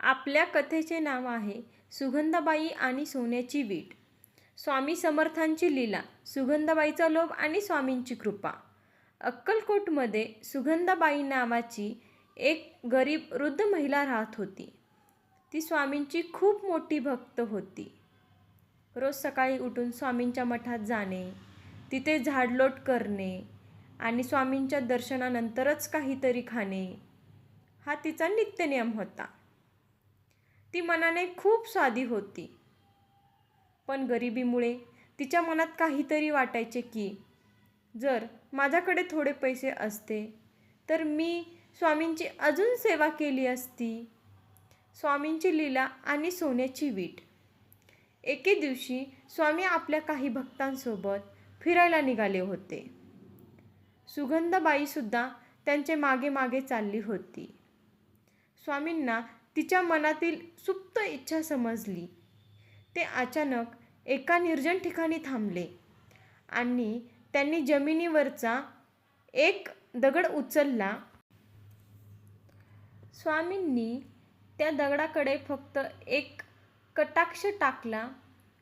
आपल्या कथेचे नाव आहे सुगंधाबाई आणि सोन्याची वीट. स्वामी समर्थांची लीला, सुगंधाबाईचा लोभ आणि स्वामींची कृपा. अक्कलकोटमध्ये सुगंधाबाई नावाची एक गरीब वृद्ध महिला राहत होती. ती स्वामींची खूप मोठी भक्त होती. रोज सकाळी उठून स्वामींच्या मठात जाणे, तिथे झाडलोट करणे आणि स्वामींच्या दर्शनानंतरच काहीतरी खाणे हा तिचा नित्यनियम होता. ती मनाने खूप साधी होती, पण गरिबीमुळे तिच्या मनात काहीतरी वाटायचे की जर माझ्याकडे थोडे पैसे असते तर मी स्वामींची अजून सेवा केली असती. स्वामींची लीला आणि सोन्याची वीट. एके दिवशी स्वामी आपल्या काही भक्तांसोबत फिरायला निघाले होते. सुगंधाबाईसुद्धा त्यांचे मागे मागे चालली होती. स्वामींना तिच्या मनातील सुप्त इच्छा समजली. ते अचानक एका निर्जन ठिकाणी थांबले आणि त्यांनी जमिनीवरचा एक दगड उचलला. स्वामींनी त्या दगडाकडे फक्त एक कटाक्ष टाकला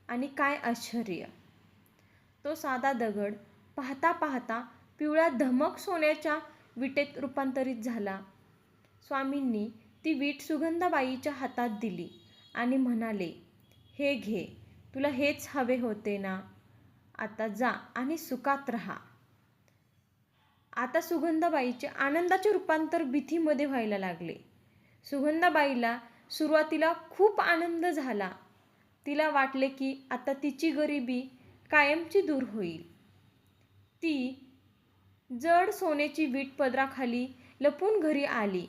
आणि काय आश्चर्य! तो साधा दगड पाहता पाहता पिवळ्या धमक सोन्याच्या विटेत रूपांतरित झाला. स्वामींनी ती वीट सुगंधाबाईच्या हातात दिली आणि म्हणाले, "हे घे, तुला हेच हवे होते ना? आता जा आणि सुखात राहा." आता सुगंधाबाईचे आनंदाचे रूपांतर भीतीमध्ये व्हायला लागले. सुगंधाबाईला सुरुवातीला खूप आनंद झाला. तिला वाटले की आता तिची गरिबी कायमची दूर होईल. ती जड सोन्याची वीट पदराखाली लपून घरी आली,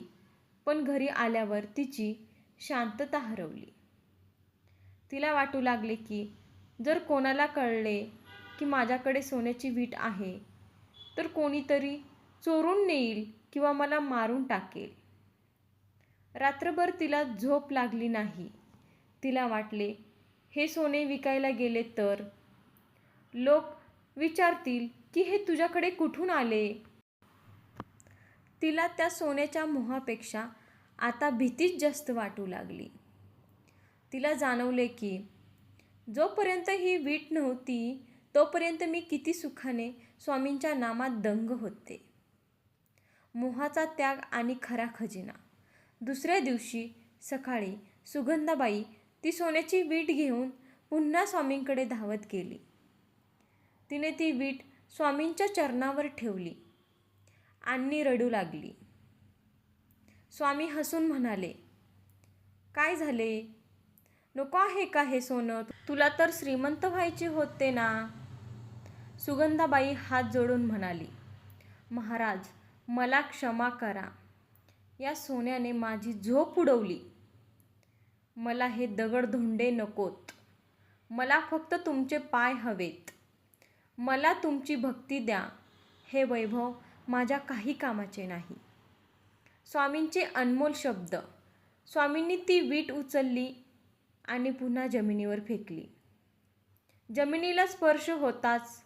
पण घरी आल्यावर तिची शांतता हरवली. तिला वाटू लागले की जर कोणाला कळले की माझ्याकडे सोन्याची वीट आहे तर कोणीतरी चोरून नेईल किंवा मला मारून टाकेल. रात्रभर तिला झोप लागली नाही. तिला वाटले, हे सोने विकायला गेले तर लोक विचारतील की हे तुझ्याकडे कुठून आले. तिला त्या सोन्याच्या मोहापेक्षा आता भीतीच जास्त वाटू लागली. तिला जाणवले की जोपर्यंत ही वीट नव्हती तोपर्यंत मी किती सुखाने स्वामींच्या नामात दंग होते. मोहाचा त्याग आणि खरा खजिना. दुसऱ्या दिवशी सकाळी सुगंधाबाई ती सोन्याची वीट घेऊन पुन्हा स्वामींकडे धावत गेली. तिने ती वीट स्वामींच्या चरणावर ठेवली आणि रडू लागली. स्वामी हसून म्हणाले, "काय झाले? नको आहे का हे सोनं? तुला तर श्रीमंत व्हायचे होते ना?" सुगंधाबाई हात जोडून म्हणाली, "महाराज, मला क्षमा करा. या सोन्याने माझी झोप उडवली. मला हे दगडधोंडे नकोत. मला फक्त तुमचे पाय हवेत. मला तुमची भक्ती द्या. हे वैभव माझ्या काही कामाचे नाही." स्वामींचे अनमोल शब्द. स्वामींनी ती वीट उचलली आणि पुन्हा जमिनीवर फेकली. जमिनीला स्पर्श होताच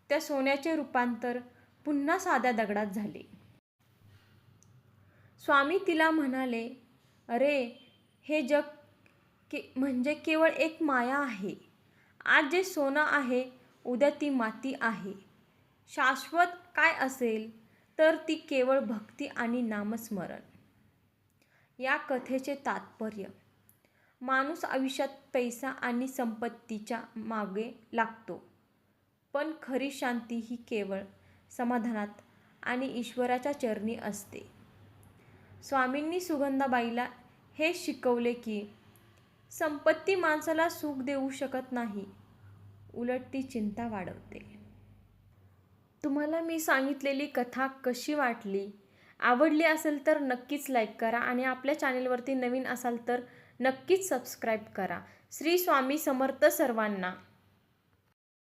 त्या सोन्याचे रूपांतर पुन्हा साध्या दगडात झाले. स्वामी तिला म्हणाले, "अरे, हे जग म्हणजे केवळ एक माया आहे. आज जे सोनं आहे उद्या ती माती आहे. शाश्वत काय असेल तर ती केवळ भक्ती आणि नामस्मरण." या कथेचे तात्पर्य: माणूस आयुष्यात पैसा आणि संपत्तीच्या मागे लागतो, पण खरी शांती ही केवळ समाधानात आणि ईश्वराच्या चरणी असते. स्वामींनी सुगंधाबाईला हे शिकवले की संपत्ती माणसाला सुख देऊ शकत नाही, उलट ती चिंता वाढवते. तुम्हाला मी सांगितलेली कथा कशी वाटली? आवडली असेल तर नक्कीच लाईक करा आणि आपल्या चॅनेलवरती नवीन असाल तर नक्कीच सबस्क्राईब करा. श्री स्वामी समर्थ सर्वांना.